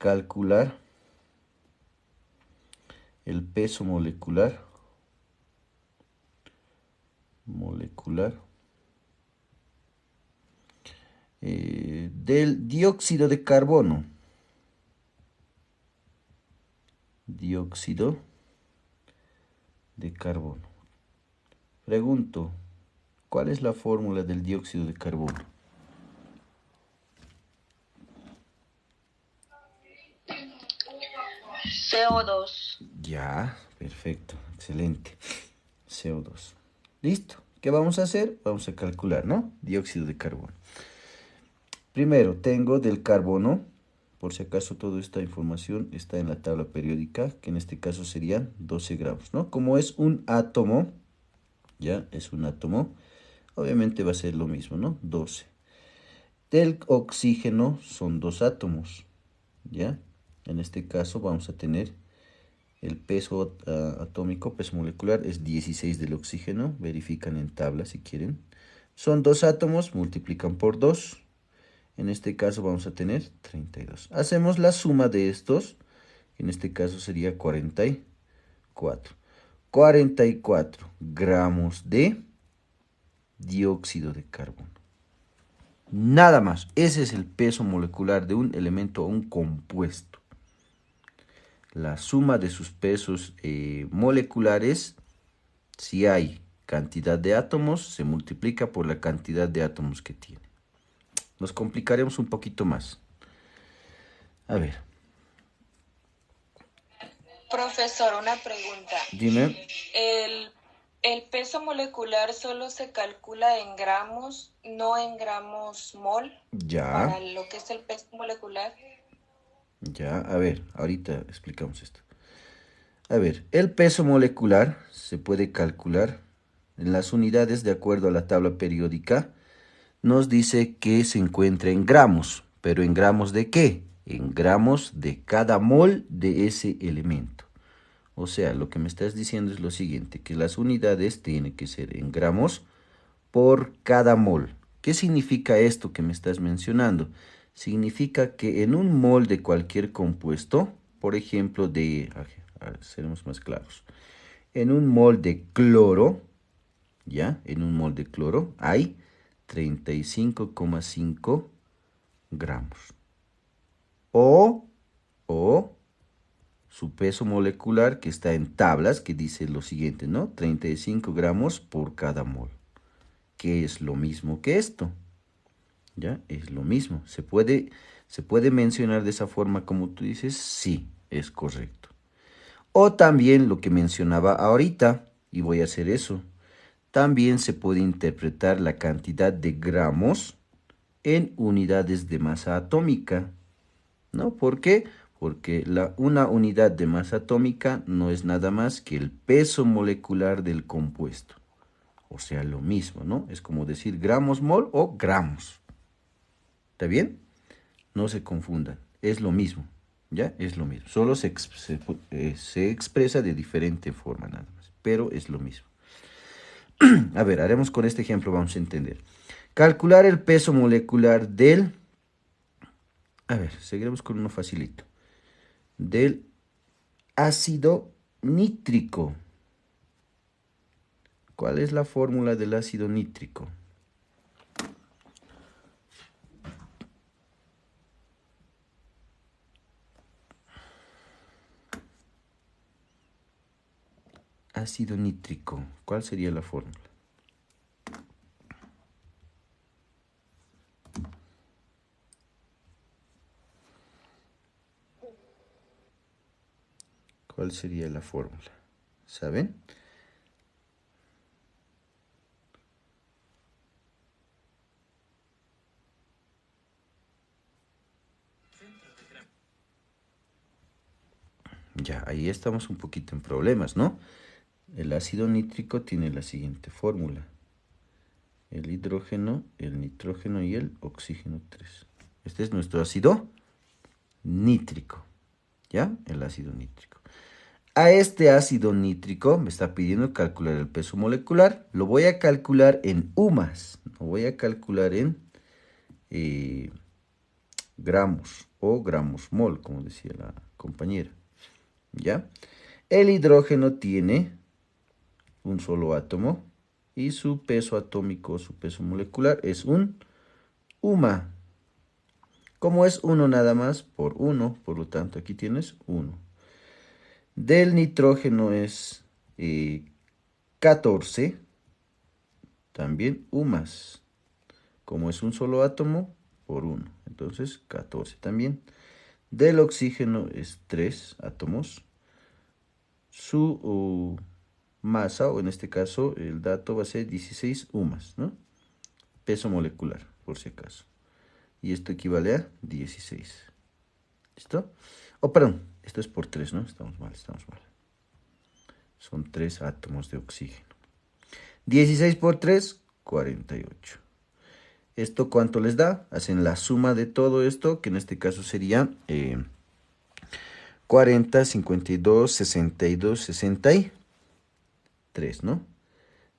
calcular el peso molecular del dióxido de carbono. Dióxido de carbono. Pregunto, ¿cuál es la fórmula del dióxido de carbono? CO2. Ya, perfecto, excelente. CO2. ¿Listo? ¿Qué vamos a hacer? Vamos a calcular, ¿no? Dióxido de carbono. Primero, tengo del carbono, por si acaso toda esta información está en la tabla periódica, que en este caso serían 12 gramos, ¿no? Como es un átomo, ya, es un átomo, obviamente va a ser lo mismo, ¿no? 12. Del oxígeno son dos átomos, ¿ya? En este caso vamos a tener el peso atómico, peso molecular, es 16 del oxígeno. Verifican en tabla si quieren. Son dos átomos, multiplican por 2. En este caso vamos a tener 32. Hacemos la suma de estos. En este caso sería 44. 44 gramos de dióxido de carbono. Nada más. Ese es el peso molecular de un elemento o un compuesto. La suma de sus pesos moleculares, si hay cantidad de átomos, se multiplica por la cantidad de átomos que tiene. Nos complicaremos un poquito más. A ver. Profesor, una pregunta. Dime. El, el peso molecular solo se calcula en gramos, no en gramos mol, Ya, para lo que es el peso molecular. ya. A ver, ahorita explicamos esto. A ver, el peso molecular se puede calcular en las unidades de acuerdo a la tabla periódica. Nos dice que se encuentra en gramos, pero ¿en gramos de qué? En gramos de cada mol de ese elemento. O sea, lo que me estás diciendo es lo siguiente, que las unidades tienen que ser en gramos por cada mol. ¿Qué significa esto que me estás mencionando? Significa que en un mol de cualquier compuesto, por ejemplo, seremos más claros, en un mol de cloro, ¿ya? En un mol de cloro hay 35,5 gramos. O su peso molecular que está en tablas, que dice lo siguiente, ¿no? 35 gramos por cada mol, que es lo mismo que esto, ¿ya? Es lo mismo. ¿Se puede mencionar de esa forma como tú dices? Sí, es correcto. O también lo que mencionaba ahorita, y voy a hacer eso, también se puede interpretar la cantidad de gramos en unidades de masa atómica, ¿no? ¿Por qué? Porque una unidad de masa atómica no es nada más que el peso molecular del compuesto. O sea, lo mismo, ¿no? Es como decir gramos mol o gramos. ¿Está bien? No se confundan. Es lo mismo, ¿ya? Es lo mismo. Solo se expresa de diferente forma nada más, pero es lo mismo. A ver, haremos con este ejemplo, vamos a entender. Calcular el peso molecular del... A ver, seguiremos con uno facilito. Del ácido nítrico. ¿Cuál es la fórmula del ácido nítrico? Ácido nítrico. ¿Cuál sería la fórmula? ¿Cuál sería la fórmula? ¿Saben? Ya, ahí estamos un poquito en problemas, ¿no? El ácido nítrico tiene la siguiente fórmula. El hidrógeno, el nitrógeno y el oxígeno 3. Este es nuestro ácido nítrico, ¿ya? El ácido nítrico. A este ácido nítrico me está pidiendo calcular el peso molecular. Lo voy a calcular en UMAS. Lo voy a calcular en gramos o gramos mol, como decía la compañera. ¿Ya? El hidrógeno tiene un solo átomo y su peso atómico, su peso molecular es un UMA. Como es 1 nada más, por 1, por lo tanto aquí tienes 1. Del nitrógeno es 14, también UMAS. Como es un solo átomo, por 1. Entonces 14 también. Del oxígeno es 3 átomos. Su masa, o en este caso el dato va a ser 16 UMAS, ¿no? Peso molecular, por si acaso. Y esto equivale a 16. ¿Listo? Oh, perdón, esto es por 3, ¿no? Estamos mal, estamos mal. Son 3 átomos de oxígeno. 16 por 3, 48. ¿Esto cuánto les da? Hacen la suma de todo esto, que en este caso sería 40, 52, 62, 63, ¿no?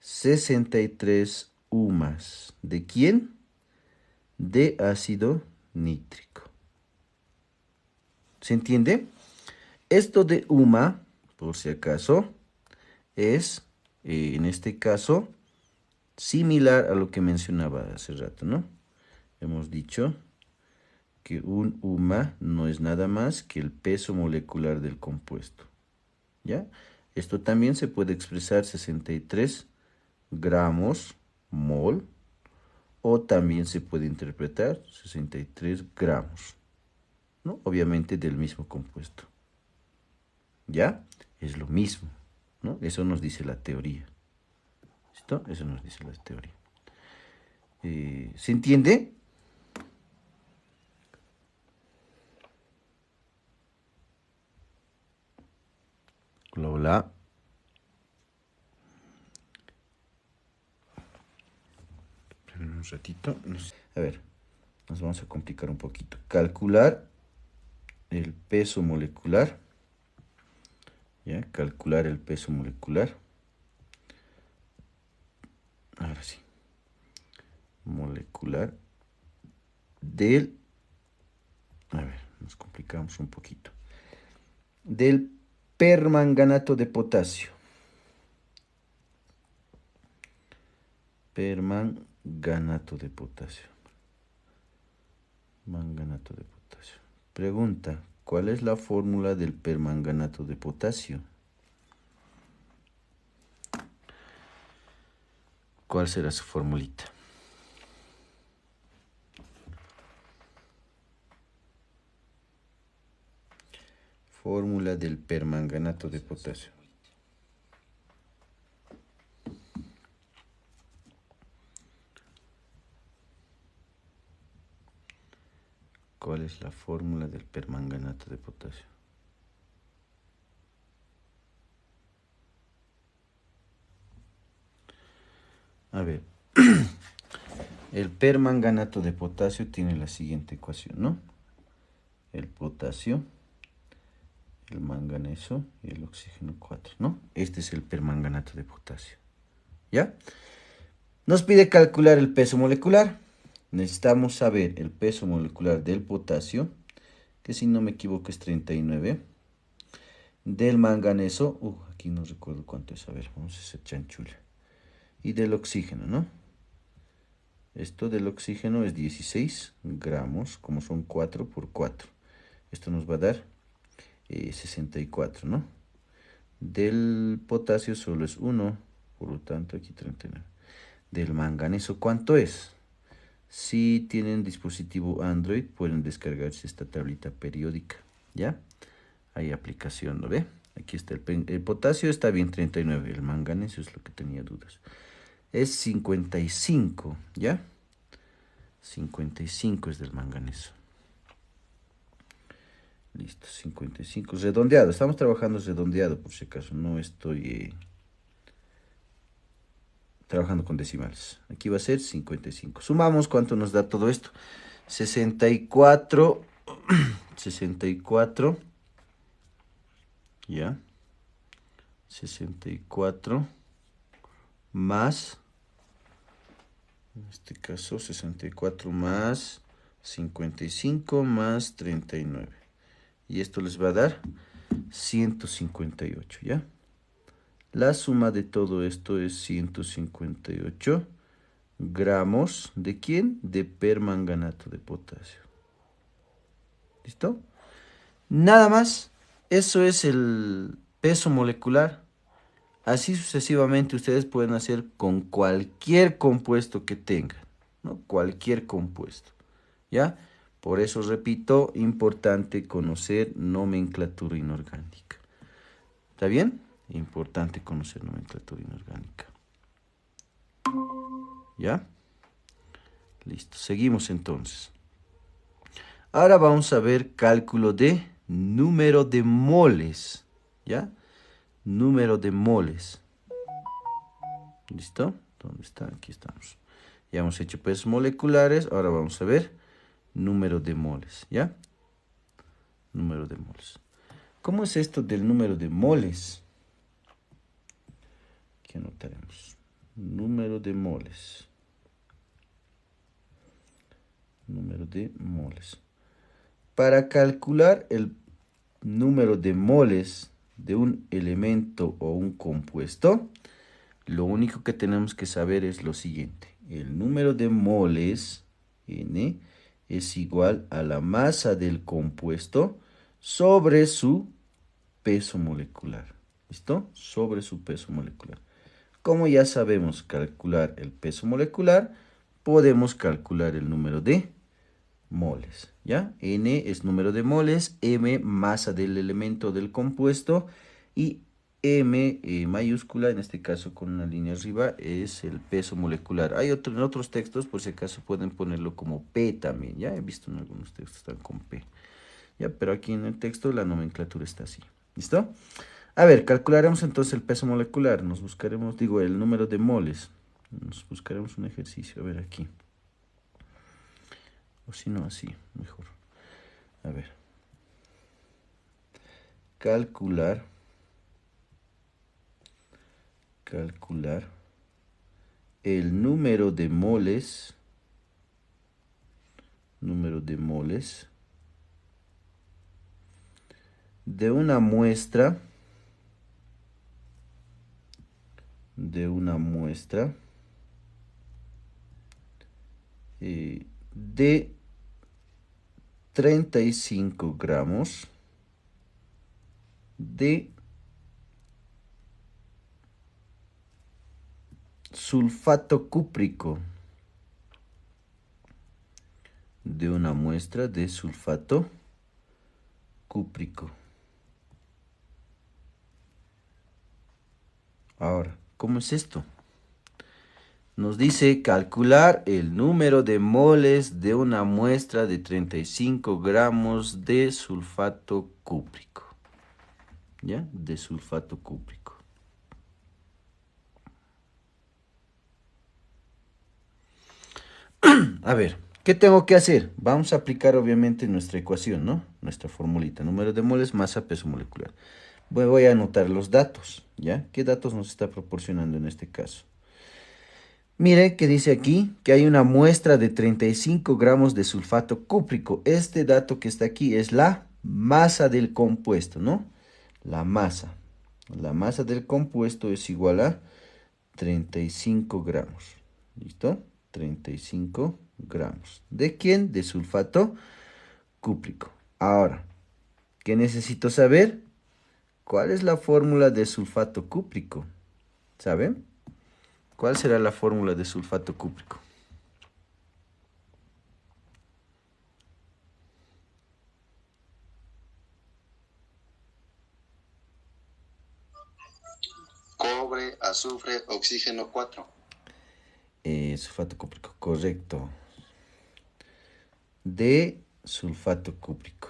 63 UMAS. ¿De quién? De ácido nítrico. ¿Se entiende? Esto de UMA, por si acaso, es, en este caso, similar a lo que mencionaba hace rato, ¿no? Hemos dicho que un UMA no es nada más que el peso molecular del compuesto, ¿ya? Esto también se puede expresar 63 gramos mol, o también se puede interpretar 63 gramos, ¿no? Obviamente del mismo compuesto, ¿ya? Es lo mismo, ¿no? Eso nos dice la teoría. ¿Listo? Eso nos dice la teoría. ¿Se entiende? Hola, hola. Esperen un ratito. A ver, nos vamos a complicar un poquito. Calcular el peso molecular. ¿Ya? Calcular el peso molecular. Ahora sí. Molecular del... A ver, nos complicamos un poquito. Del permanganato de potasio. Permanganato de potasio. Manganato de potasio. Pregunta, ¿cuál es la fórmula del permanganato de potasio? ¿Cuál será su formulita? Fórmula del permanganato de potasio. ¿Cuál es la fórmula del permanganato de potasio? A ver, el permanganato de potasio tiene la siguiente ecuación, ¿no? El potasio, el manganeso y el oxígeno 4, ¿no? Este es el permanganato de potasio, ¿ya? Nos pide calcular el peso molecular. Necesitamos saber el peso molecular del potasio, que si no me equivoco es 39. Del manganeso, aquí no recuerdo cuánto es, a ver, vamos a hacer chanchula. Y del oxígeno, ¿no? Esto del oxígeno es 16 gramos, como son 4 por 4. Esto nos va a dar 64, ¿no? Del potasio solo es 1, por lo tanto aquí 39. Del manganeso, ¿cuánto es? Si tienen dispositivo Android, pueden descargarse esta tablita periódica, ¿ya? Hay aplicación, ¿lo ve? Aquí está el potasio, está bien 39, el manganeso es lo que tenía dudas. Es 55, ¿ya? 55 es del manganeso. Listo, 55. Redondeado, estamos trabajando redondeado por si acaso, no estoy trabajando con decimales. Aquí va a ser 55. Sumamos cuánto nos da todo esto. 64, 64, ya. 64 más, en este caso 64 más 55 más 39. Y esto les va a dar 158, ¿ya? La suma de todo esto es 158 gramos. ¿De quién? De permanganato de potasio. ¿Listo? Nada más. Eso es el peso molecular. Así sucesivamente ustedes pueden hacer con cualquier compuesto que tengan, ¿no? Cualquier compuesto, ¿ya? Por eso repito, importante conocer nomenclatura inorgánica. ¿Está bien? Importante conocer nomenclatura inorgánica. ¿Ya? Listo. Seguimos entonces. Ahora vamos a ver cálculo de número de moles, ¿ya? Número de moles. ¿Listo? ¿Dónde está? Aquí estamos. Ya hemos hecho pesos moleculares. Ahora vamos a ver número de moles, ¿ya? Número de moles. ¿Cómo es esto del número de moles? ¿Qué anotaremos? Número de moles. Número de moles. Para calcular el número de moles de un elemento o un compuesto, lo único que tenemos que saber es lo siguiente. El número de moles, N, es igual a la masa del compuesto sobre su peso molecular. ¿Listo? Sobre su peso molecular. Como ya sabemos calcular el peso molecular, podemos calcular el número de moles, ¿ya? N es número de moles, M masa del elemento del compuesto y M mayúscula, en este caso con una línea arriba, es el peso molecular. Hay en otros textos, por si acaso pueden ponerlo como P también, ¿ya? He visto en algunos textos están con P, ¿ya? Pero aquí en el texto la nomenclatura está así, ¿listo? A ver, calcularemos entonces el peso molecular, nos buscaremos, digo, el número de moles. Nos buscaremos un ejercicio, a ver aquí. O si no, así, mejor. A ver. Calcular el número de moles de una muestra de 35 gramos de sulfato cúprico, de una muestra de sulfato cúprico. Ahora, ¿cómo es esto? Nos dice calcular el número de moles de una muestra de 35 gramos de sulfato cúprico. ¿Ya? De sulfato cúprico. A ver, ¿qué tengo que hacer? Vamos a aplicar obviamente nuestra ecuación, ¿no? Nuestra formulita. Número de moles, masa, peso molecular. Voy a anotar los datos, ¿ya? ¿Qué datos nos está proporcionando en este caso? Mire que dice aquí que hay una muestra de 35 gramos de sulfato cúprico. Este dato que está aquí es la masa del compuesto, ¿no? La masa. La masa del compuesto es igual a 35 gramos. ¿Listo? 35 gramos. ¿De quién? De sulfato cúprico. Ahora, ¿qué necesito saber? ¿Cuál es la fórmula de sulfato cúprico? ¿Saben? ¿Cuál será la fórmula de sulfato cúprico? Cobre, azufre, oxígeno 4. Sulfato cúprico, correcto. De sulfato cúprico.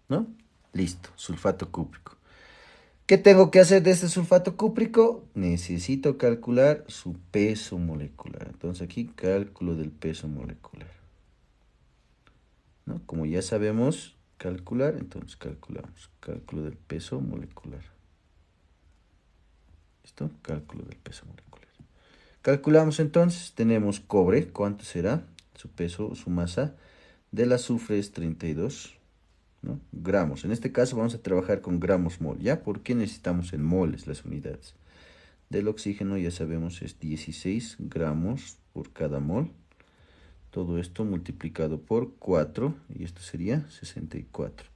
¿No? Listo, sulfato cúprico. ¿Qué tengo que hacer de este sulfato cúprico? Necesito calcular su peso molecular. Entonces aquí cálculo del peso molecular. ¿No? Como ya sabemos calcular, entonces calculamos. Cálculo del peso molecular. ¿Listo? Cálculo del peso molecular. Calculamos entonces, tenemos cobre, ¿cuánto será? Su peso, su masa. Del azufre es 32, ¿no? Gramos. En este caso vamos a trabajar con gramos mol, ¿ya? Porque necesitamos en moles las unidades. Del oxígeno ya sabemos es 16 gramos por cada mol. Todo esto multiplicado por 4 y esto sería 64.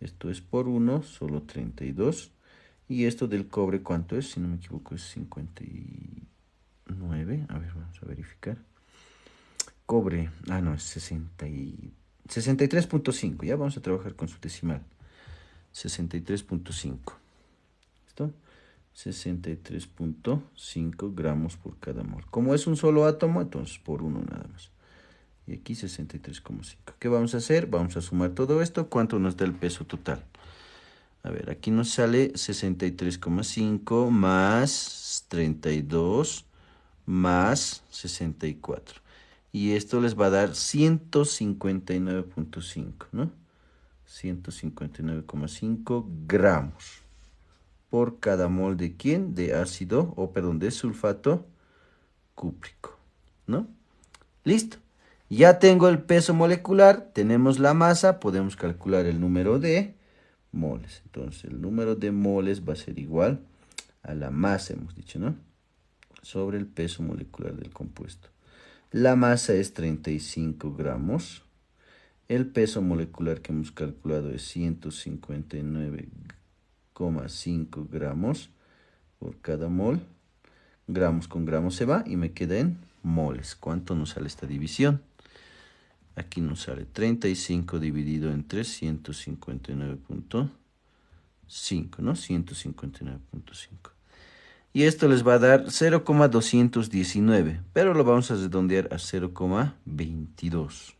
Esto es por 1, solo 32. Y esto del cobre, ¿cuánto es? Si no me equivoco es 59. A ver, vamos a verificar. Cobre, no, es 63.5. Ya vamos a trabajar con su decimal. 63.5. ¿Listo? 63.5 gramos por cada mol. Como es un solo átomo, entonces por 1 nada más. Y aquí 63,5. ¿Qué vamos a hacer? Vamos a sumar todo esto. ¿Cuánto nos da el peso total? A ver, aquí nos sale 63,5 más 32 más 64. Y esto les va a dar 159.5, ¿no? 159,5 gramos por cada mol de ¿quién? De ácido, de sulfato cúprico, ¿no? Listo. Ya tengo el peso molecular, tenemos la masa, podemos calcular el número de moles. Entonces, el número de moles va a ser igual a la masa, hemos dicho, ¿no? Sobre el peso molecular del compuesto. La masa es 35 gramos. El peso molecular que hemos calculado es 159,5 gramos por cada mol. Gramos con gramos se va y me queda en moles. ¿Cuánto nos sale esta división? Aquí nos sale 35 dividido entre 159.5, ¿no? 159.5. Y esto les va a dar 0,219, pero lo vamos a redondear a 0,22.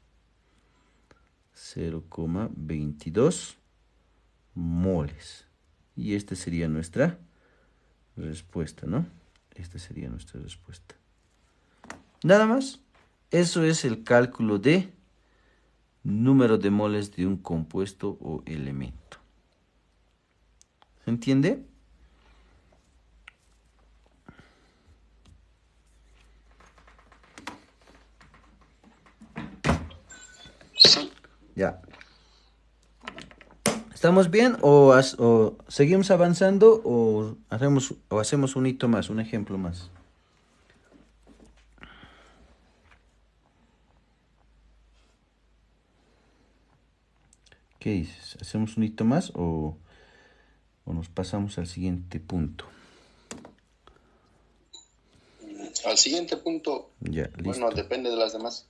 0,22 moles. Y esta sería nuestra respuesta, ¿no? Esta sería nuestra respuesta. Nada más. Eso es el cálculo de número de moles de un compuesto o elemento. ¿Se entiende? Sí. Ya. ¿Estamos bien o seguimos avanzando o hacemos un hito más, un ejemplo más? ¿Qué dices? ¿Hacemos un hito más o nos pasamos al siguiente punto? Al siguiente punto, Ya, listo. bueno, depende de las demás.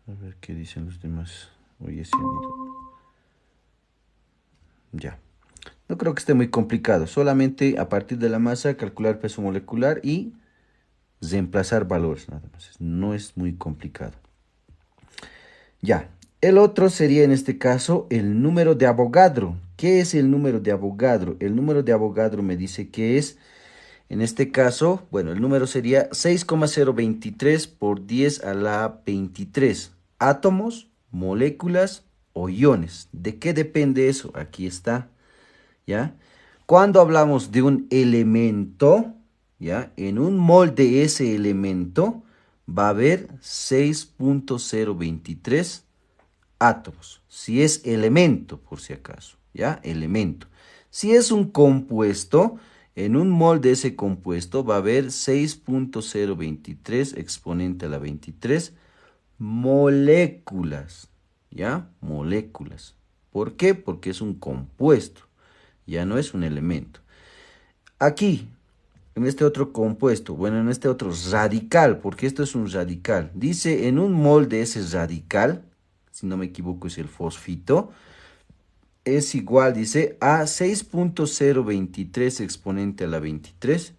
A ver qué dicen los demás. Oye, se han ido. Ya. No creo que esté muy complicado. Solamente a partir de la masa calcular peso molecular y reemplazar valores nada más. No es muy complicado. Ya. El otro sería en este caso el número de Avogadro. ¿Qué es el número de Avogadro? El número de Avogadro me dice que es, en este caso, bueno, el número sería 6,023 por 10 a la 23. Átomos, moléculas o iones. ¿De qué depende eso? Aquí está, ¿ya? Cuando hablamos de un elemento, ¿ya? En un mol de ese elemento va a haber 6,023 átomos. Si es elemento, por si acaso, ¿ya? Elemento. Si es un compuesto, en un mol de ese compuesto va a haber 6,023 exponente a la 23 moléculas, ¿ya? Moléculas. ¿Por qué? Porque es un compuesto, ya no es un elemento. Aquí, en este otro compuesto, bueno, en este otro radical, porque esto es un radical, dice en un mol de ese radical, si no me equivoco es el fosfito, es igual, dice, a 6,023 exponente a la 23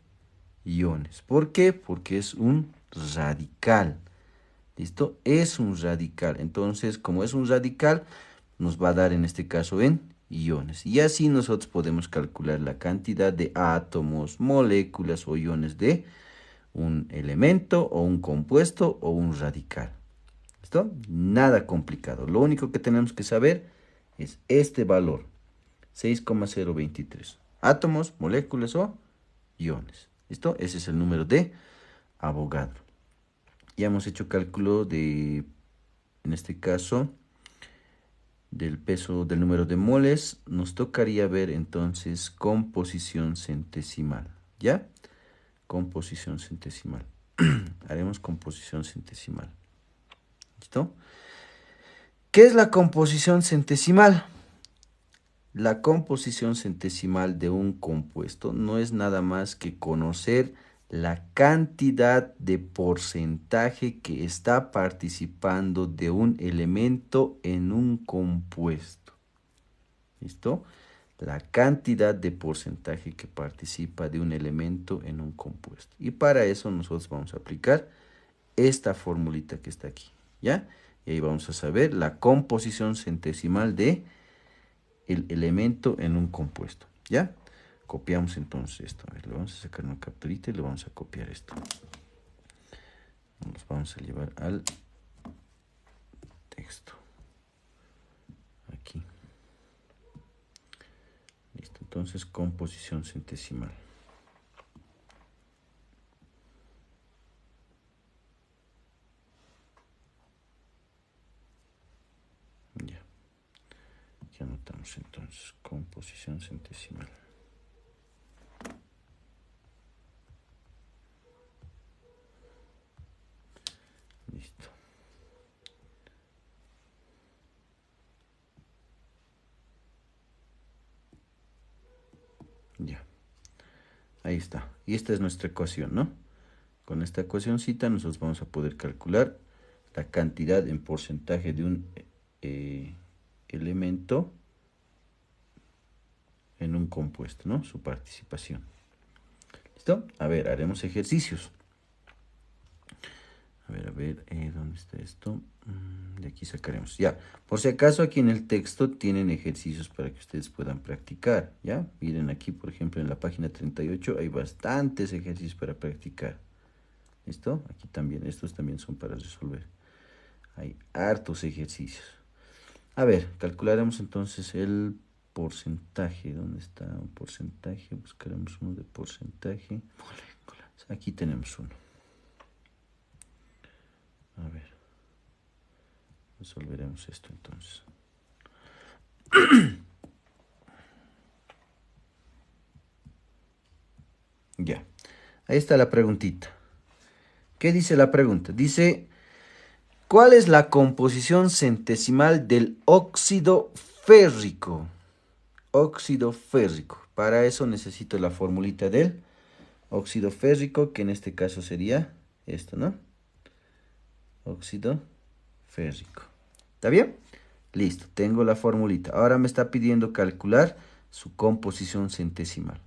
iones. ¿Por qué? Porque es un radical. ¿Listo? Es un radical. Entonces, como es un radical, nos va a dar en este caso en iones. Y así nosotros podemos calcular la cantidad de átomos, moléculas o iones de un elemento o un compuesto o un radical. ¿Listo? Nada complicado. Lo único que tenemos que saber es este valor. 6,023. Átomos, moléculas o iones. ¿Listo? Ese es el número de Avogadro. Ya hemos hecho cálculo de, en este caso, del peso del número de moles. Nos tocaría ver entonces composición centesimal. ¿Ya? Composición centesimal. Haremos composición centesimal. ¿Listo? ¿Qué es la composición centesimal? La composición centesimal de un compuesto no es nada más que conocer la cantidad de porcentaje que está participando de un elemento en un compuesto. ¿Listo? La cantidad de porcentaje que participa de un elemento en un compuesto. Y para eso nosotros vamos a aplicar esta formulita que está aquí, ¿ya? Y ahí vamos a saber la composición centesimal de el elemento en un compuesto, ¿ya? Copiamos entonces esto. A ver, le vamos a sacar una capturita y le vamos a copiar esto. Nos vamos a llevar al texto. Aquí. Listo. Entonces, composición centesimal. Ya. Aquí anotamos entonces composición centesimal. Listo. Ya. Ahí está. Y esta es nuestra ecuación, ¿no? Con esta ecuacióncita nosotros vamos a poder calcular la cantidad en porcentaje de un elemento en un compuesto, ¿no? Su participación. ¿Listo? A ver, haremos ejercicios. A ver, ¿dónde está esto? De aquí sacaremos. Ya, por si acaso aquí en el texto tienen ejercicios para que ustedes puedan practicar, ¿ya? Miren aquí, por ejemplo, en la página 38 hay bastantes ejercicios para practicar. ¿Listo? Aquí también, estos también son para resolver. Hay hartos ejercicios. A ver, calcularemos entonces el porcentaje. ¿Dónde está un porcentaje? Buscaremos uno de porcentaje. Aquí tenemos uno. A ver. Resolveremos esto entonces. Ya. Ahí está la preguntita. ¿Qué dice la pregunta? Dice, ¿cuál es la composición centesimal del óxido férrico? Óxido férrico. Para eso necesito la formulita del óxido férrico, que en este caso sería esto, ¿no? Óxido férrico. ¿Está bien? Listo, tengo la formulita. Ahora me está pidiendo calcular su composición centesimal.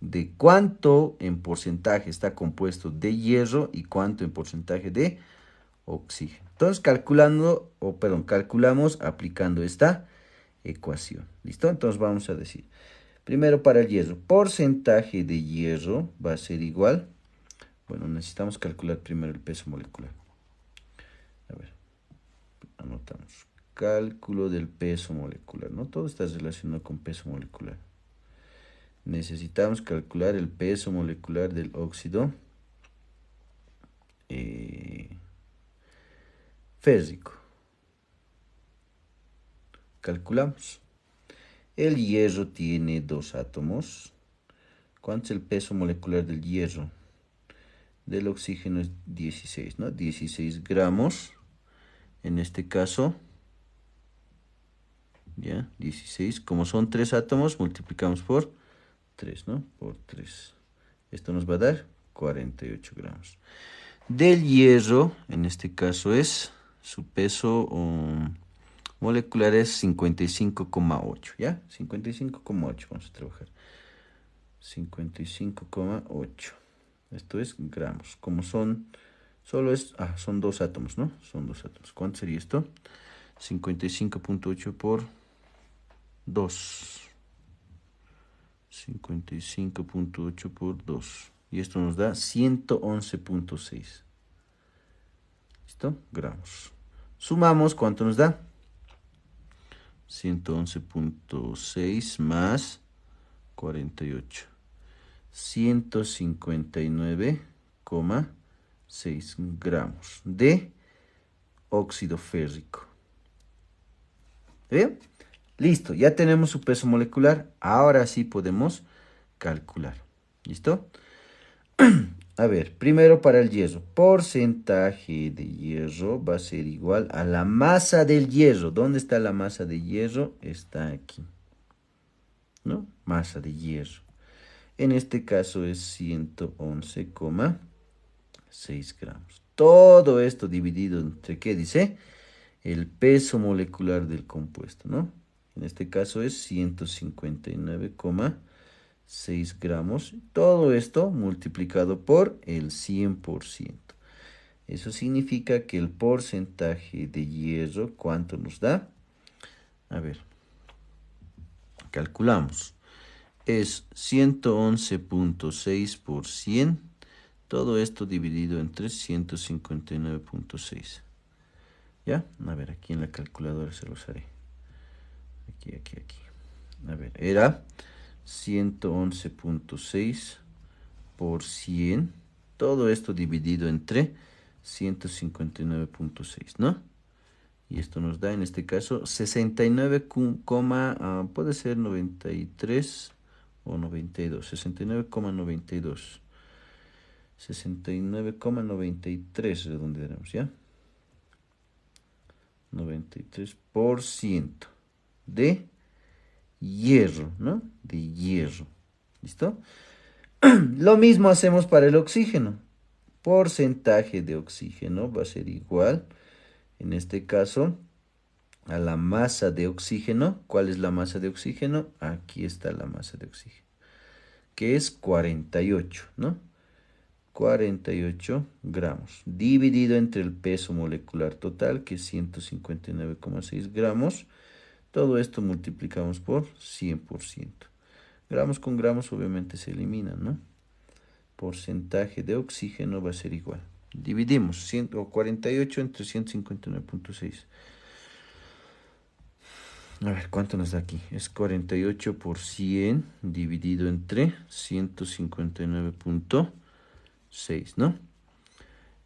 De cuánto en porcentaje está compuesto de hierro y cuánto en porcentaje de oxígeno. Entonces, calculamos aplicando esta ecuación. ¿Listo? Entonces vamos a decir, primero para el hierro, porcentaje de hierro va a ser igual. Bueno, necesitamos calcular primero el peso molecular. A ver, anotamos. Cálculo del peso molecular. No todo está relacionado con peso molecular. Necesitamos calcular el peso molecular del óxido férrico. Calculamos. El hierro tiene 2 átomos. ¿Cuánto es el peso molecular del hierro? Del oxígeno es 16, ¿no? 16 gramos. En este caso, ya, 16. Como son 3 átomos, multiplicamos por 3, ¿no? Por 3. Esto nos va a dar 48 gramos. Del hierro, en este caso es, su peso molecular es 55,8, ¿ya? 55,8 vamos a trabajar. 55,8. Esto es gramos. Como son, son 2 átomos, ¿no? Son 2 átomos. ¿Cuánto sería esto? 55,8 por 2. 55,8 por 2. Y esto nos da 111,6. ¿Listo? Gramos. Sumamos, ¿cuánto nos da? 111,6 más 48. 159,6 gramos de óxido férrico. ¿Bien? Listo, ya tenemos su peso molecular. Ahora sí podemos calcular. ¿Listo? A ver, primero para el hierro. Porcentaje de hierro va a ser igual a la masa del hierro. ¿Dónde está la masa de hierro? Está aquí. ¿No? Masa de hierro. En este caso es 111,6 gramos. Todo esto dividido entre, ¿qué dice? El peso molecular del compuesto, ¿no? En este caso es 159,6 gramos. Todo esto multiplicado por el 100%. Eso significa que el porcentaje de hierro, ¿cuánto nos da? A ver, calculamos. Es 111,6 por 100. Todo esto dividido entre 159,6. ¿Ya? A ver, aquí en la calculadora se los haré. Aquí. A ver, era 111,6 por 100. Todo esto dividido entre 159,6, ¿no? Y esto nos da, en este caso, 69, puede ser 93 o 92. 69,92. 69,93 redondearemos, ¿ya? 93% de hierro, ¿no? De hierro. ¿Listo? Lo mismo hacemos para el oxígeno. Porcentaje de oxígeno va a ser igual, en este caso, a la masa de oxígeno. ¿Cuál es la masa de oxígeno? Aquí está la masa de oxígeno, que es 48, ¿no? 48 gramos, dividido entre el peso molecular total, que es 159,6 gramos. Todo esto multiplicamos por 100%. Gramos con gramos obviamente se eliminan, ¿no? Porcentaje de oxígeno va a ser igual. Dividimos 48 entre 159,6. A ver, ¿cuánto nos da aquí? Es 48 por 100 dividido entre 159,6, ¿no?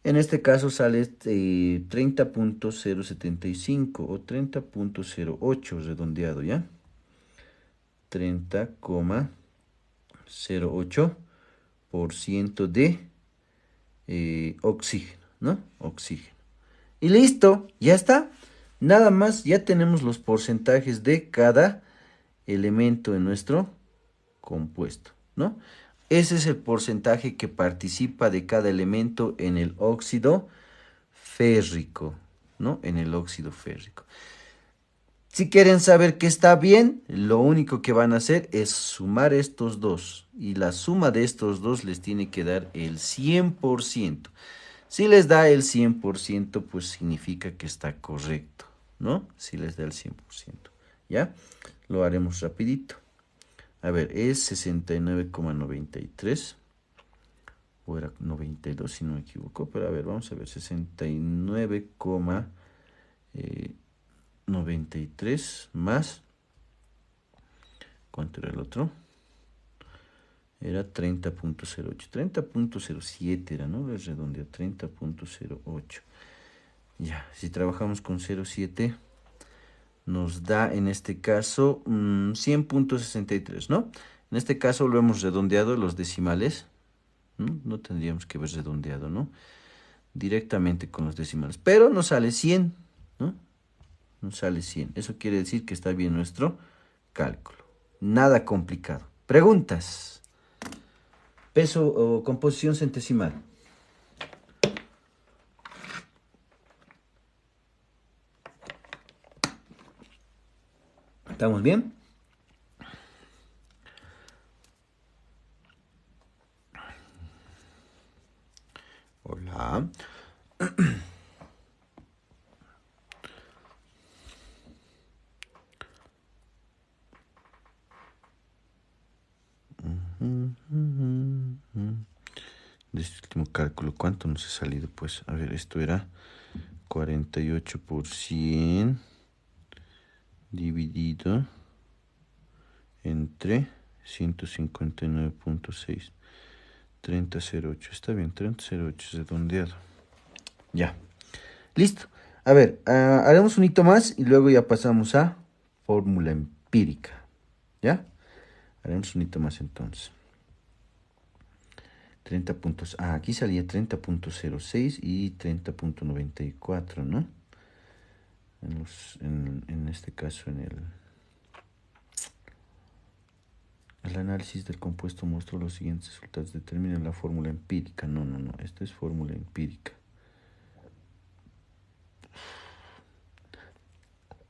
En este caso sale 30,075 o 30,08 redondeado, ¿ya? 30,08% de oxígeno, ¿no? Oxígeno. Y listo, ya está. Nada más, ya tenemos los porcentajes de cada elemento en nuestro compuesto, ¿no? Ese es el porcentaje que participa de cada elemento en el óxido férrico, ¿no? En el óxido férrico. Si quieren saber que está bien, lo único que van a hacer es sumar estos dos. Y la suma de estos dos les tiene que dar el 100%. Si les da el 100%, pues significa que está correcto, ¿no? Si les da el 100%. ¿Ya? Lo haremos rapidito. A ver, es 69,93. O era 92, si no me equivoco. Pero a ver, vamos a ver. 69,93 más. ¿Cuánto era el otro? Era 30,08. 30,07 era, ¿no? Les redondeo. 30,08. Ya, si trabajamos con 0,7 nos da en este caso 100,63, ¿no? En este caso lo hemos redondeado los decimales. No tendríamos que haber redondeado, ¿no? Directamente con los decimales. Pero nos sale 100, ¿no? Nos sale 100. Eso quiere decir que está bien nuestro cálculo. Nada complicado. Preguntas. Peso o composición centesimal. ¿Estamos bien? Hola. De este último cálculo, ¿cuánto nos ha salido? Pues, a ver, esto era 48 por 100 dividido entre 159.6. 30,08. Está bien, 30,08 es redondeado. Ya. Listo. A ver, haremos un hito más y luego ya pasamos a fórmula empírica. ¿Ya? Haremos un hito más entonces. 30 puntos. Aquí salía 30.06 y 30.94, ¿no? En este caso, el análisis del compuesto mostró los siguientes resultados. Determina la fórmula empírica. No. Esta es fórmula empírica.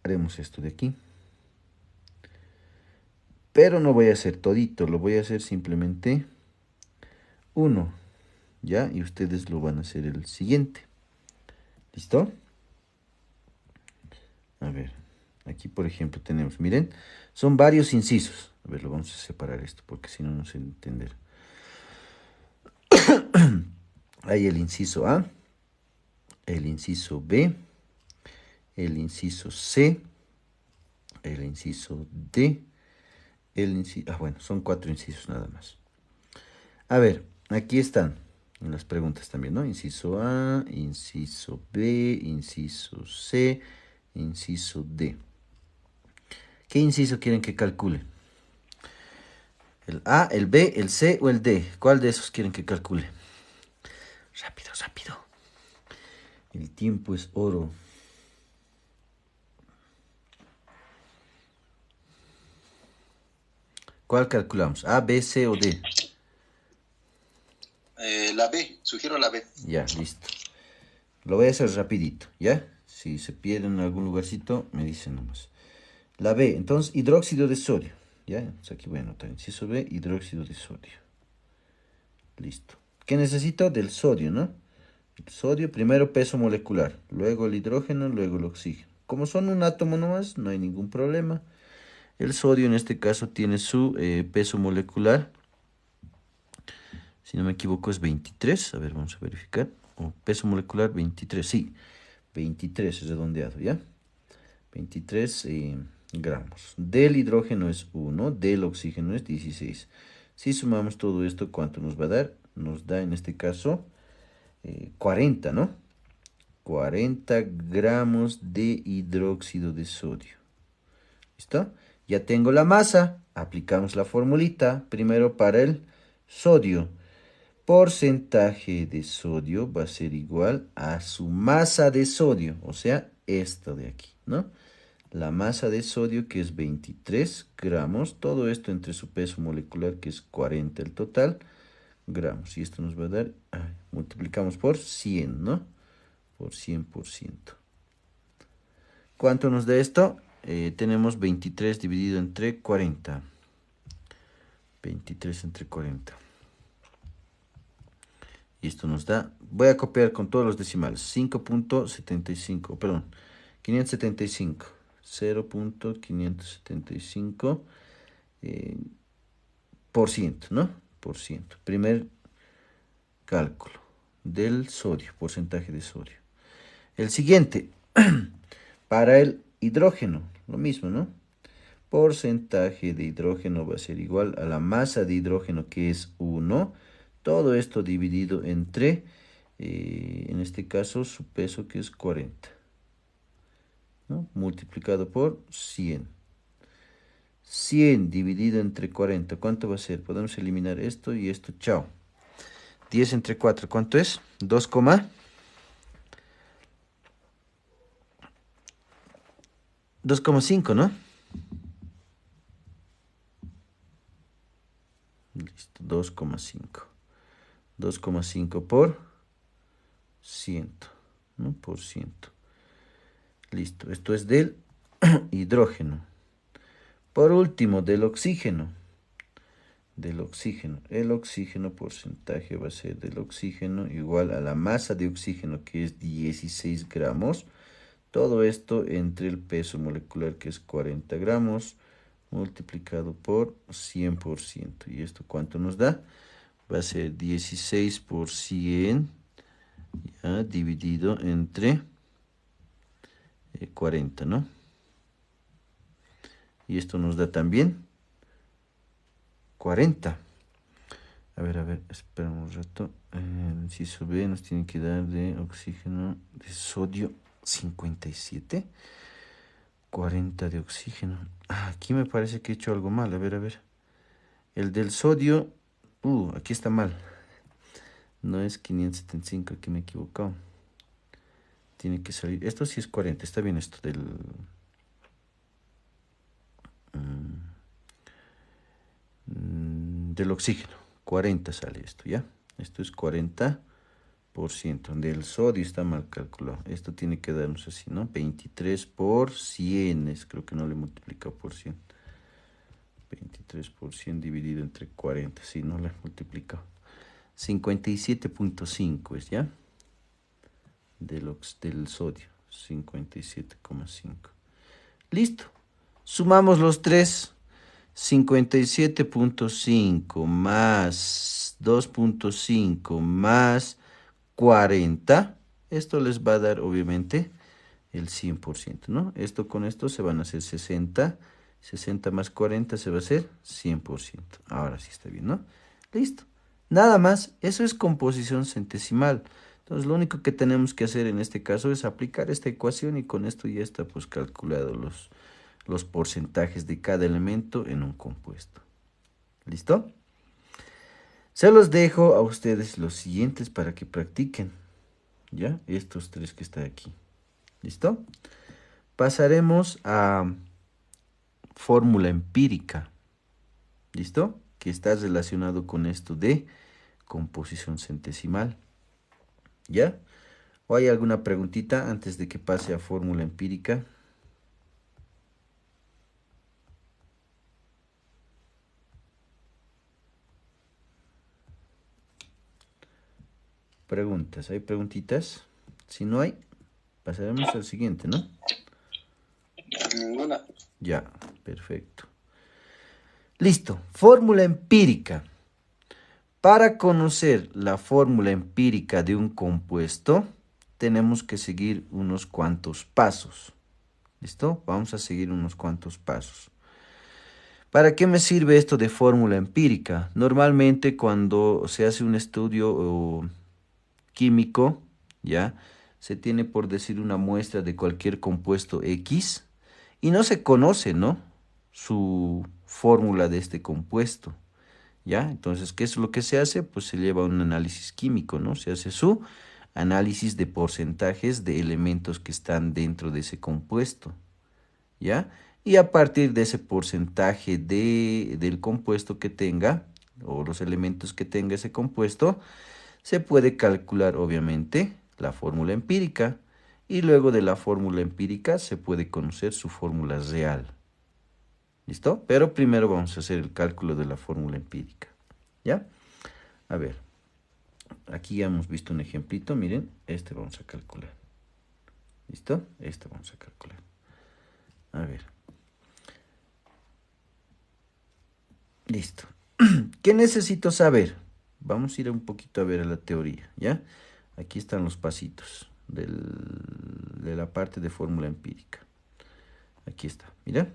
Haremos esto de aquí. Pero no voy a hacer todito. Lo voy a hacer simplemente uno. ¿Ya? Y ustedes lo van a hacer el siguiente. ¿Listo? A ver. Aquí, por ejemplo, tenemos, miren, son varios incisos. A ver, lo vamos a separar esto porque si no, no se entender. Hay el inciso A, el inciso B, el inciso C, el inciso D, bueno, son 4 incisos nada más. A ver, aquí están en las preguntas también, ¿no? Inciso A, inciso B, inciso C, inciso D. ¿Qué inciso quieren que calcule? ¿El A, el B, el C o el D? ¿Cuál de esos quieren que calcule? Rápido, rápido. El tiempo es oro. ¿Cuál calculamos? ¿A, B, C o D? La B, sugiero la B. Ya, listo. Lo voy a hacer rapidito, ¿ya? Si se pierden en algún lugarcito, me dicen nomás. La B, entonces, hidróxido de sodio. ¿Ya? Entonces aquí voy a anotar, inciso B, hidróxido de sodio. Listo. ¿Qué necesito? Del sodio, ¿no? El sodio, primero peso molecular, luego el hidrógeno, luego el oxígeno. Como son un átomo nomás, no hay ningún problema. El sodio en este caso tiene su peso molecular. Si no me equivoco es 23. A ver, vamos a verificar. Peso molecular 23, sí. 23 es redondeado, ¿ya? 23 gramos. Del hidrógeno es 1, del oxígeno es 16. Si sumamos todo esto, ¿cuánto nos va a dar? Nos da en este caso 40, ¿no? 40 gramos de hidróxido de sodio. ¿Listo? Ya tengo la masa. Aplicamos la formulita. Primero para el sodio. Porcentaje de sodio va a ser igual a su masa de sodio. O sea, esto de aquí, ¿no? La masa de sodio que es 23 gramos. Todo esto entre su peso molecular que es 40 el total gramos. Y esto nos va a dar, multiplicamos por 100, ¿no? Por 100%. ¿Cuánto nos da esto? Tenemos 23 dividido entre 40. 23 entre 40. Y esto nos da, voy a copiar con todos los decimales, 5.75, perdón, 575. 0.575 por ciento, ¿no? Por ciento. Primer cálculo del sodio, porcentaje de sodio. El siguiente, para el hidrógeno, lo mismo, ¿no? Porcentaje de hidrógeno va a ser igual a la masa de hidrógeno que es 1. Todo esto dividido entre, en este caso, su peso que es 40. ¿No? Multiplicado por 100. 100 dividido entre 40, ¿cuánto va a ser? Podemos eliminar esto y esto, chao. 10 entre 4, ¿cuánto es? 2,5, ¿no? Listo, 2,5. 2,5 por 100, ¿no? Por 100. Listo, esto es del hidrógeno. Por último, del oxígeno. El oxígeno, porcentaje va a ser del oxígeno igual a la masa de oxígeno que es 16 gramos. Todo esto entre el peso molecular que es 40 gramos multiplicado por 100%. ¿Y esto cuánto nos da? Va a ser 16 por 100 ya, dividido entre 40, ¿no? Y esto nos da también 40. A ver, espera un rato. El inciso B nos tiene que dar de oxígeno, de sodio 57. 40 de oxígeno. Aquí me parece que he hecho algo mal. A ver. El del sodio. Aquí está mal. No es 575, aquí me he equivocado. Tiene que salir. Esto sí es 40. Está bien esto del oxígeno. 40 sale esto, ¿ya? Esto es 40%. Del sodio está mal calculado. Esto tiene que darnos así, ¿no? 23 por 100. Creo que no le he multiplicado por 100. 23 por 100 dividido entre 40. Sí, no le he multiplicado. 57.5 es, ¿ya? Del sodio. 57,5. Listo. Sumamos los tres. 57.5 más 2.5 más 40. Esto les va a dar, obviamente, el 100%, ¿no? Esto con esto se van a hacer 60. 60 más 40 se va a hacer 100%. Ahora sí está bien, ¿no? Listo. Nada más. Eso es composición centesimal. Entonces, lo único que tenemos que hacer en este caso es aplicar esta ecuación y con esto ya está pues calculado los porcentajes de cada elemento en un compuesto. ¿Listo? Se los dejo a ustedes los siguientes para que practiquen. ¿Ya? Estos tres que están aquí. ¿Listo? Pasaremos a fórmula empírica. ¿Listo? Que está relacionado con esto de composición centesimal. ¿Ya? ¿O hay alguna preguntita antes de que pase a fórmula empírica? Preguntas, ¿hay preguntitas? Si no hay, pasaremos al siguiente, ¿no? Ninguna. Ya, perfecto. Listo, fórmula empírica. Para conocer la fórmula empírica de un compuesto, tenemos que seguir unos cuantos pasos. ¿Listo? Vamos a seguir unos cuantos pasos. ¿Para qué me sirve esto de fórmula empírica? Normalmente cuando se hace un estudio químico, ¿ya? Se tiene por decir una muestra de cualquier compuesto X y no se conoce, ¿no? Su fórmula de este compuesto, ¿ya? Entonces, ¿qué es lo que se hace? Pues se lleva un análisis químico, ¿no? Se hace su análisis de porcentajes de elementos que están dentro de ese compuesto, ¿ya? Y a partir de ese porcentaje del compuesto que tenga, o los elementos que tenga ese compuesto, se puede calcular, obviamente, la fórmula empírica. Y luego de la fórmula empírica se puede conocer su fórmula real. ¿Listo? Pero primero vamos a hacer el cálculo de la fórmula empírica. ¿Ya? A ver. Aquí ya hemos visto un ejemplito. Miren, este vamos a calcular. ¿Listo? Este vamos a calcular. A ver. Listo. ¿Qué necesito saber? Vamos a ir un poquito a ver a la teoría, ¿ya? Aquí están los pasitos de la parte de fórmula empírica. Aquí está, mira.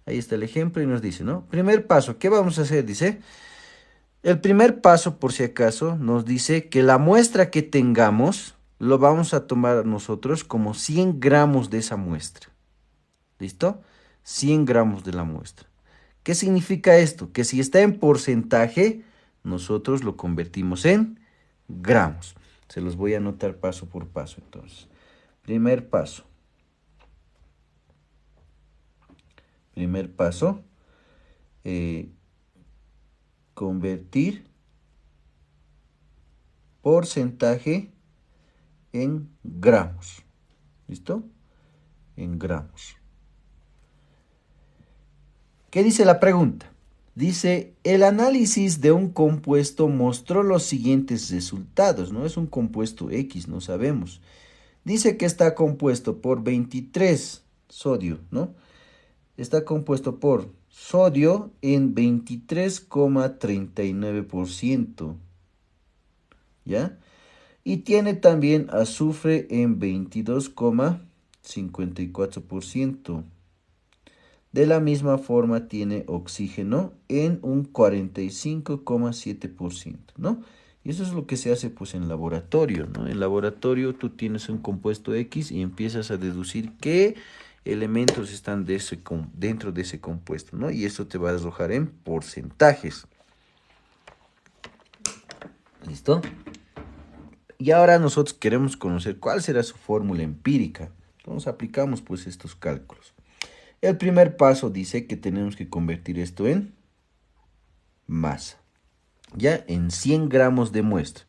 Ahí está el ejemplo y nos dice, ¿no? Primer paso, ¿qué vamos a hacer? Dice, el primer paso, por si acaso, nos dice que la muestra que tengamos, lo vamos a tomar nosotros como 100 gramos de esa muestra. ¿Listo? 100 gramos de la muestra. ¿Qué significa esto? Que si está en porcentaje, nosotros lo convertimos en gramos. Se los voy a anotar paso por paso, entonces. Primer paso. Primer paso. Convertir porcentaje en gramos. ¿Listo? En gramos. ¿Qué dice la pregunta? Dice, el análisis de un compuesto mostró los siguientes resultados, ¿no? Es un compuesto X, no sabemos. Dice que está compuesto por 23 sodio, ¿no? Está compuesto por sodio en 23,39%, ¿ya? Y tiene también azufre en 22,54%. De la misma forma tiene oxígeno en un 45,7%, ¿no? Y eso es lo que se hace pues en laboratorio, ¿no? En laboratorio tú tienes un compuesto X y empiezas a deducir qué elementos están dentro de ese compuesto, ¿no? Y esto te va a arrojar en porcentajes. ¿Listo? Y ahora nosotros queremos conocer cuál será su fórmula empírica. Entonces aplicamos pues estos cálculos. El primer paso dice que tenemos que convertir esto en masa. Ya en 100 gramos de muestra.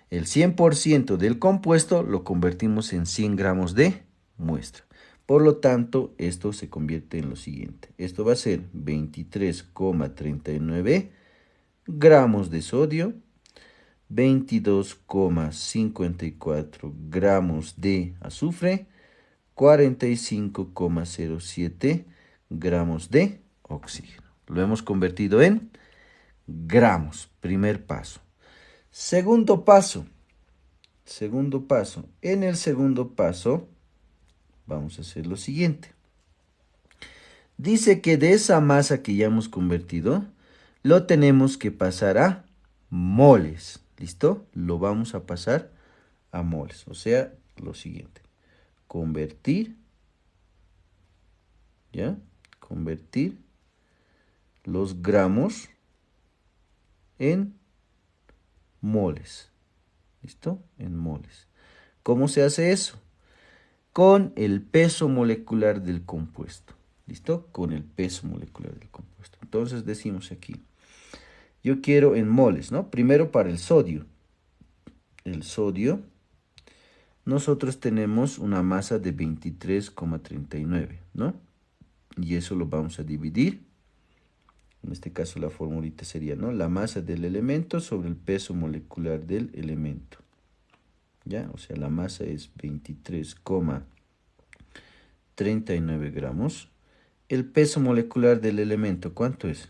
El 100% del compuesto lo convertimos en 100 gramos de muestra. Por lo tanto, esto se convierte en lo siguiente. Esto va a ser 23,39 gramos de sodio, 22,54 gramos de azufre, 45,07 gramos de oxígeno. Lo hemos convertido en gramos. Primer paso. Segundo paso. En el segundo paso vamos a hacer lo siguiente. Dice que de esa masa que ya hemos convertido, lo tenemos que pasar a moles. ¿Listo? Lo vamos a pasar a moles. O sea, lo siguiente. Convertir, ¿ya? Convertir los gramos en moles. ¿Listo? En moles. ¿Cómo se hace eso? Con el peso molecular del compuesto. ¿Listo? Con el peso molecular del compuesto. Entonces decimos aquí, yo quiero en moles, ¿no? Primero para el sodio. El sodio, nosotros tenemos una masa de 23,39, ¿no? Y eso lo vamos a dividir. En este caso la formulita sería, ¿no? La masa del elemento sobre el peso molecular del elemento. ¿Ya? O sea, la masa es 23,39 gramos. El peso molecular del elemento, ¿cuánto es?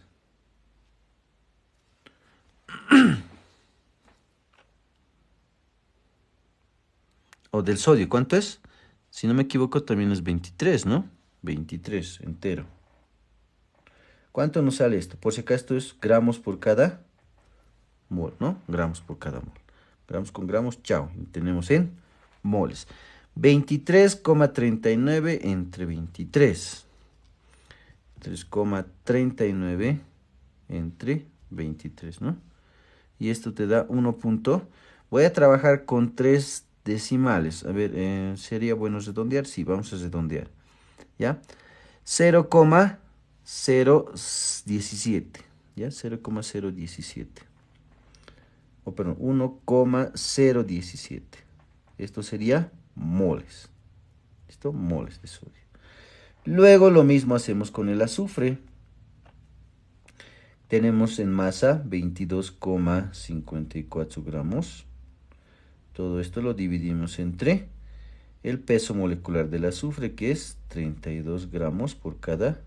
O del sodio, ¿cuánto es? Si no me equivoco, también es 23, ¿no? 23 entero. ¿Cuánto nos sale esto? Por si acaso esto es gramos por cada mol, ¿no? Gramos por cada mol. Gramos con gramos, chao. Y tenemos en moles. 23,39 entre 23. 3,39 entre 23, ¿no? Y esto te da 1 punto. Voy a trabajar con 3 decimales. A ver, ¿sería bueno redondear? Sí, vamos a redondear. ¿Ya? 0,017. ¿Ya? 0,017. O perdón, 1,017. Esto sería moles. ¿Listo? Moles de sodio. Luego lo mismo hacemos con el azufre. Tenemos en masa 22,54 gramos. Todo esto lo dividimos entre el peso molecular del azufre, que es 32 gramos por cada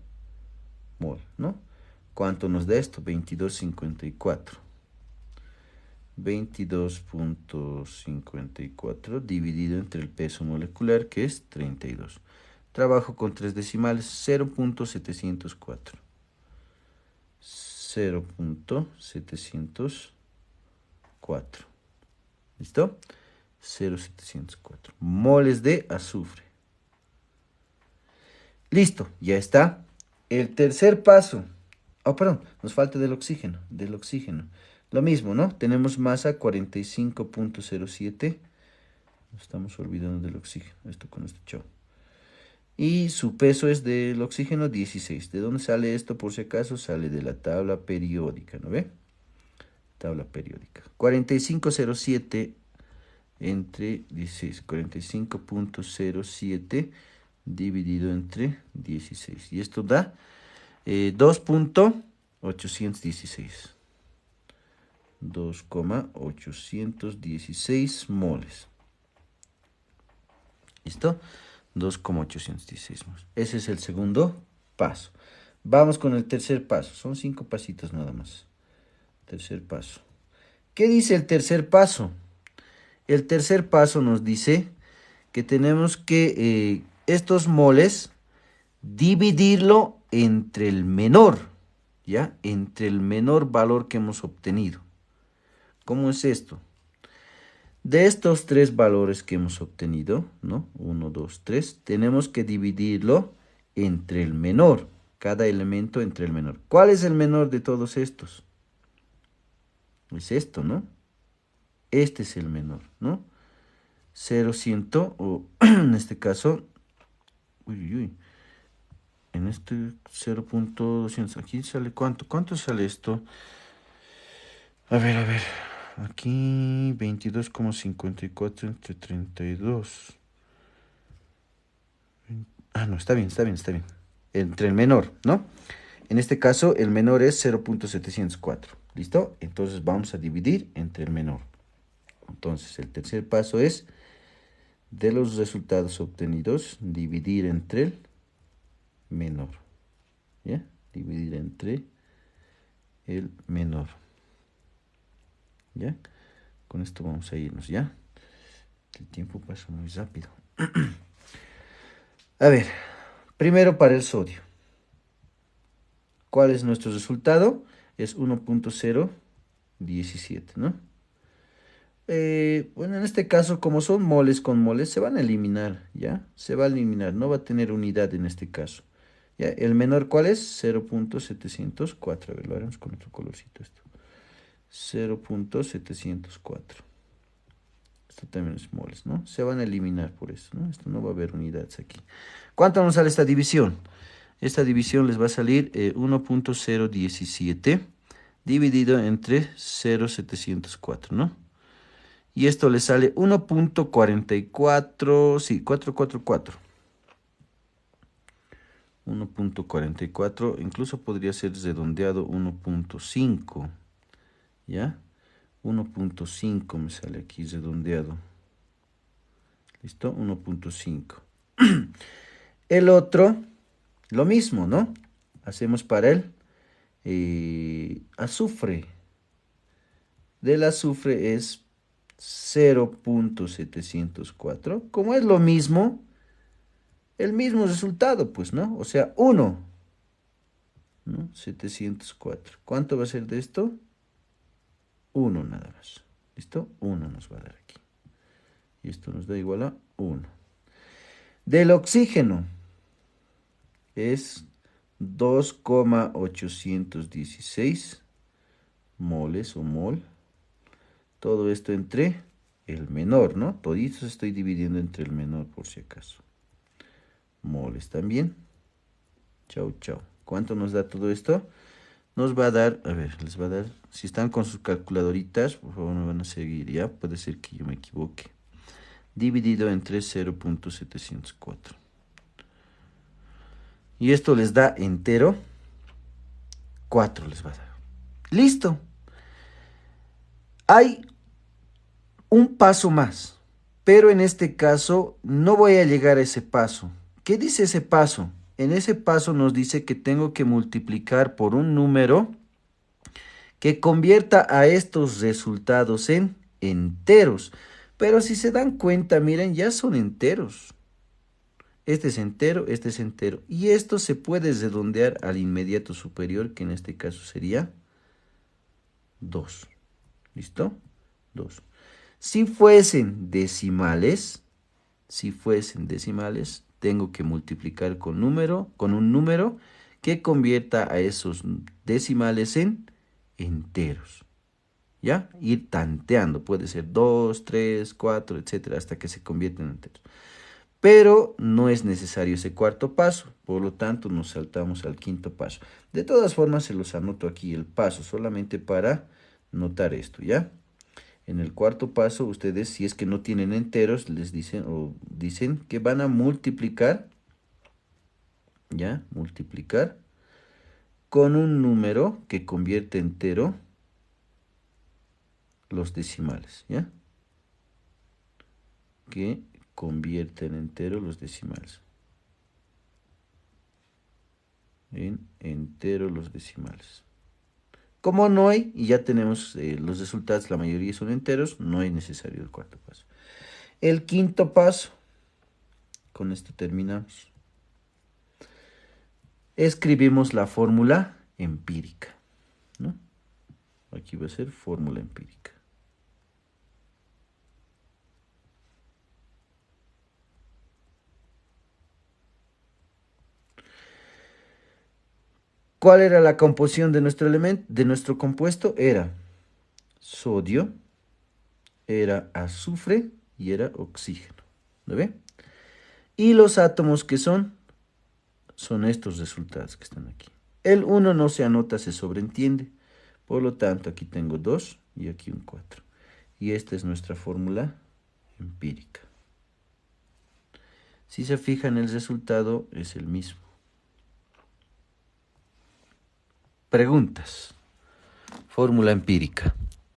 mol, ¿no? ¿Cuánto nos da esto? 22,54. 22,54 dividido entre el peso molecular, que es 32. Trabajo con 3 decimales, 0,704. 0,704. ¿Listo? 0,704 moles de azufre. Listo, ya está. El tercer paso. Oh, perdón, nos falta del oxígeno. Lo mismo, ¿no? Tenemos masa 45,07. Nos estamos olvidando del oxígeno. Esto con esto, chao. Y su peso es del oxígeno 16. ¿De dónde sale esto por si acaso? Sale de la tabla periódica, ¿no ve? Tabla periódica. 45,07 entre 16. 45,07 dividido entre 16. Y esto da 2,816. 2,816 moles. ¿Listo? 2,816 moles. Ese es el segundo paso. Vamos con el tercer paso. Son 5 pasitos nada más. Tercer paso. ¿Qué dice el tercer paso? El tercer paso nos dice que tenemos que estos moles dividirlo entre el menor, ¿ya? Entre el menor valor que hemos obtenido. ¿Cómo es esto? De estos tres valores que hemos obtenido, ¿no? 1, 2, 3, tenemos que dividirlo entre el menor. Cada elemento entre el menor. ¿Cuál es el menor de todos estos? Es esto, ¿no? Este es el menor, ¿no? 0, 100, o en este caso, en este 0.200, aquí sale ¿cuánto? ¿Cuánto sale esto? A ver, aquí 22,54 entre 32. Ah, no, está bien. Entre el menor, ¿no? En este caso, el menor es 0.704, ¿listo? Entonces vamos a dividir entre el menor. Entonces, el tercer paso es, de los resultados obtenidos, dividir entre el menor, ¿ya? Dividir entre el menor, ¿ya? Con esto vamos a irnos, ¿ya? El tiempo pasa muy rápido. A ver, primero para el sodio. ¿Cuál es nuestro resultado? Es 1.017, ¿no? Bueno, en este caso, como son moles con moles, se van a eliminar, ¿ya? Se va a eliminar, no va a tener unidad en este caso. ¿Ya? ¿El menor cuál es? 0.704. A ver, lo haremos con otro colorcito esto. 0.704. Esto también es moles, ¿no? Se van a eliminar por eso, ¿no? Esto no va a haber unidades aquí. ¿Cuánto nos sale esta división? Esta división les va a salir 1.017 dividido entre 0.704, ¿no? Y esto le sale 1.44, sí, 444. 1.44, incluso podría ser redondeado 1.5, ¿ya? 1.5 me sale aquí redondeado. ¿Listo? 1.5. El otro, lo mismo, ¿no? Hacemos para el azufre. Del azufre es 0.704. Como es lo mismo, el mismo resultado, pues, ¿no? O sea, 1, ¿no? 704. ¿Cuánto va a ser de esto? 1 nada más. ¿Listo? 1 nos va a dar aquí. Y esto nos da igual a 1. Del oxígeno es 2,816 moles o mol. Todo esto entre el menor, ¿no? Toditos estoy dividiendo entre el menor por si acaso. Moles también. Chau. ¿Cuánto nos da todo esto? Nos va a dar, a ver, les va a dar, si están con sus calculadoritas, por favor me van a seguir, ¿ya? Puede ser que yo me equivoque. Dividido entre 0.704. Y esto les da entero 4 les va a dar. ¡Listo! Hay un paso más, pero en este caso no voy a llegar a ese paso. ¿Qué dice ese paso? En ese paso nos dice que tengo que multiplicar por un número que convierta a estos resultados en enteros. Pero si se dan cuenta, miren, ya son enteros. Este es entero, este es entero. Y esto se puede redondear al inmediato superior, que en este caso sería 2. ¿Listo? 2. Si fuesen decimales, tengo que multiplicar con un número que convierta a esos decimales en enteros. ¿Ya? Ir tanteando, puede ser 2, 3, 4, etcétera, hasta que se convierten en enteros. Pero no es necesario ese cuarto paso, por lo tanto nos saltamos al quinto paso. De todas formas se los anoto aquí el paso, solamente para notar esto, ¿ya? En el cuarto paso, ustedes, si es que no tienen enteros, les dicen o dicen que van a multiplicar, ¿ya? Multiplicar con un número que convierte entero los decimales, ¿ya? Que convierte en entero los decimales. En entero los decimales. Como no hay, y ya tenemos los resultados, la mayoría son enteros, no es necesario el cuarto paso. El quinto paso, con esto terminamos. escribimos la fórmula empírica, ¿no? Aquí va a ser fórmula empírica. ¿Cuál era la composición de nuestro elemento, de nuestro compuesto? Era sodio, era azufre y era oxígeno. ¿Lo ve? Y los átomos que son estos resultados que están aquí. El 1 no se anota, se sobreentiende. Por lo tanto, aquí tengo 2 y aquí un 4. Y esta es nuestra fórmula empírica. Si se fijan, el resultado es el mismo. Preguntas. Fórmula empírica.